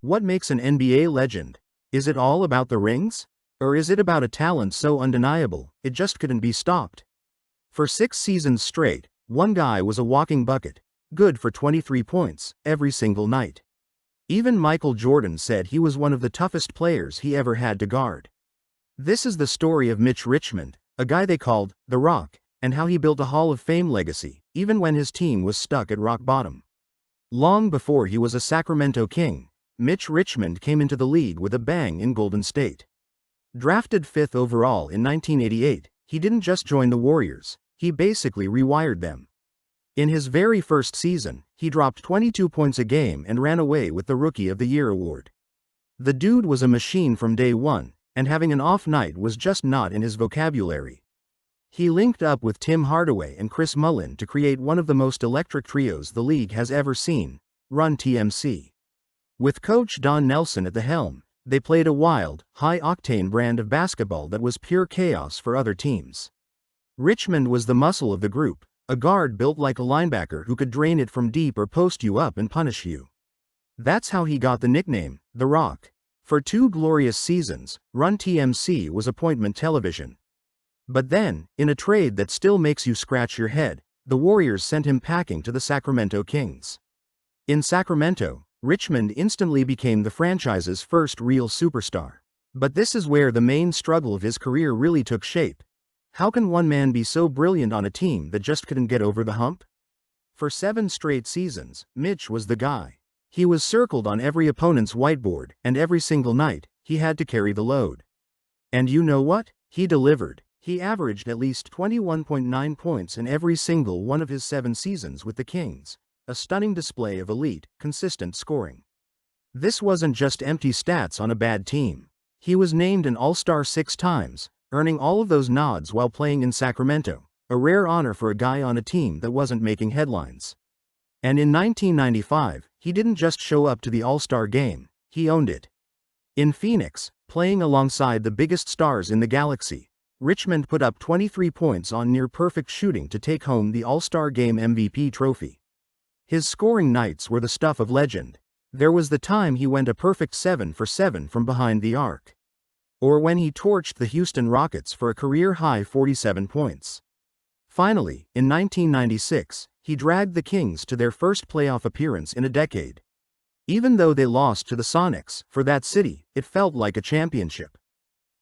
What makes an NBA legend? Is it all about the rings? Or is it about a talent so undeniable, it just couldn't be stopped? For 6 seasons straight, one guy was a walking bucket, good for 23 points, every single night. Even Michael Jordan said he was one of the toughest players he ever had to guard. This is the story of Mitch Richmond, a guy they called The Rock, and how he built a Hall of Fame legacy, even when his team was stuck at rock bottom. Long before he was a Sacramento King, Mitch Richmond came into the league with a bang in Golden State. Drafted 5th overall in 1988, he didn't just join the Warriors, he basically rewired them. In his very first season, he dropped 22 points a game and ran away with the Rookie of the Year award. The dude was a machine from day one, and having an off night was just not in his vocabulary. He linked up with Tim Hardaway and Chris Mullin to create one of the most electric trios the league has ever seen, Run TMC. With coach Don Nelson at the helm, they played a wild, high-octane brand of basketball that was pure chaos for other teams. Richmond was the muscle of the group, a guard built like a linebacker who could drain it from deep or post you up and punish you. That's how he got the nickname, The Rock. For 2 glorious seasons, Run TMC was appointment television. But then, in a trade that still makes you scratch your head, the Warriors sent him packing to the Sacramento Kings. In Sacramento, Richmond instantly became the franchise's first real superstar. But this is where the main struggle of his career really took shape. How can one man be so brilliant on a team that just couldn't get over the hump? For 7 straight seasons, Mitch was the guy. He was circled on every opponent's whiteboard, and every single night, he had to carry the load. And you know what? He delivered. He averaged at least 21.9 points in every single one of his 7 seasons with the Kings. A stunning display of elite, consistent scoring. This wasn't just empty stats on a bad team. He was named an All-Star 6 times, earning all of those nods while playing in Sacramento, a rare honor for a guy on a team that wasn't making headlines. And in 1995, he didn't just show up to the All-Star game, he owned it. In Phoenix, playing alongside the biggest stars in the galaxy, Richmond put up 23 points on near-perfect shooting to take home the All-Star Game MVP trophy. His scoring nights were the stuff of legend. There was the time he went a perfect 7 for 7 from behind the arc. Or when he torched the Houston Rockets for a career-high 47 points. Finally, in 1996, he dragged the Kings to their first playoff appearance in a decade. Even though they lost to the Sonics, for that city, it felt like a championship.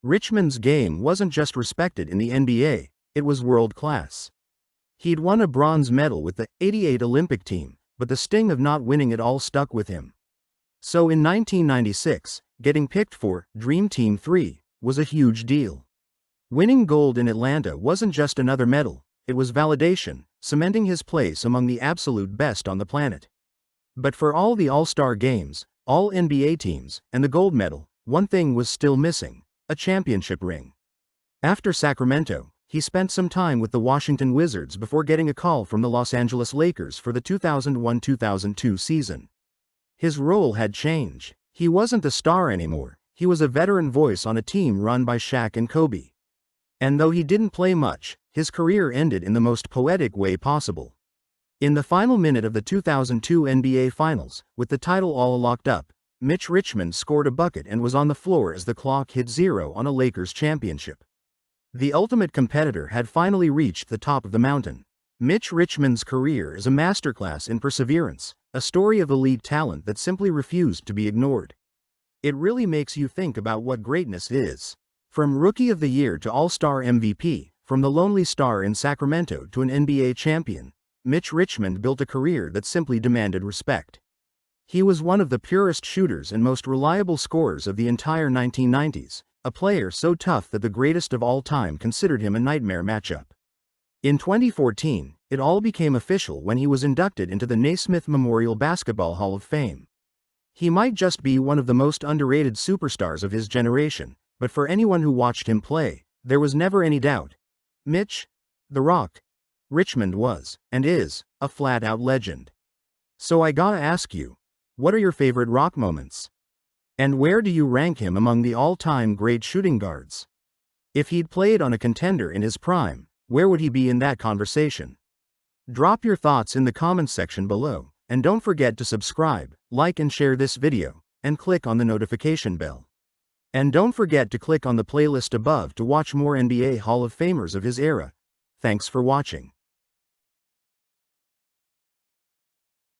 Richmond's game wasn't just respected in the NBA, it was world-class. He'd won a bronze medal with the '88 Olympic team, but the sting of not winning it all stuck with him. So in 1996, getting picked for Dream Team 3 was a huge deal. Winning gold in Atlanta wasn't just another medal, it was validation, cementing his place among the absolute best on the planet. But for all the All-Star games, all NBA teams, and the gold medal, one thing was still missing: a championship ring. After Sacramento, he spent some time with the Washington Wizards before getting a call from the Los Angeles Lakers for the 2001-2002 season. His role had changed. He wasn't the star anymore, he was a veteran voice on a team run by Shaq and Kobe. And though he didn't play much, his career ended in the most poetic way possible. In the final minute of the 2002 NBA Finals, with the title all locked up, Mitch Richmond scored a bucket and was on the floor as the clock hit 0 on a Lakers championship. The ultimate competitor had finally reached the top of the mountain. Mitch Richmond's career is a masterclass in perseverance, a story of elite talent that simply refused to be ignored. It really makes you think about what greatness is. From Rookie of the Year to All-Star MVP, from the lonely star in Sacramento to an NBA champion, Mitch Richmond built a career that simply demanded respect. He was one of the purest shooters and most reliable scorers of the entire 1990s, a player so tough that the greatest of all time considered him a nightmare matchup. In 2014, it all became official when he was inducted into the Naismith Memorial Basketball Hall of Fame. He might just be one of the most underrated superstars of his generation, but for anyone who watched him play, there was never any doubt. Mitch, The Rock, Richmond was, and is, a flat-out legend. So I gotta ask you, what are your favorite Rock moments? And where do you rank him among the all-time great shooting guards? If he'd played on a contender in his prime, where would he be in that conversation? Drop your thoughts in the comments section below, and don't forget to subscribe, like and share this video. and click on the notification bell. And don't forget to click on the playlist above to watch more NBA Hall of Famers of his era. Thanks for watching.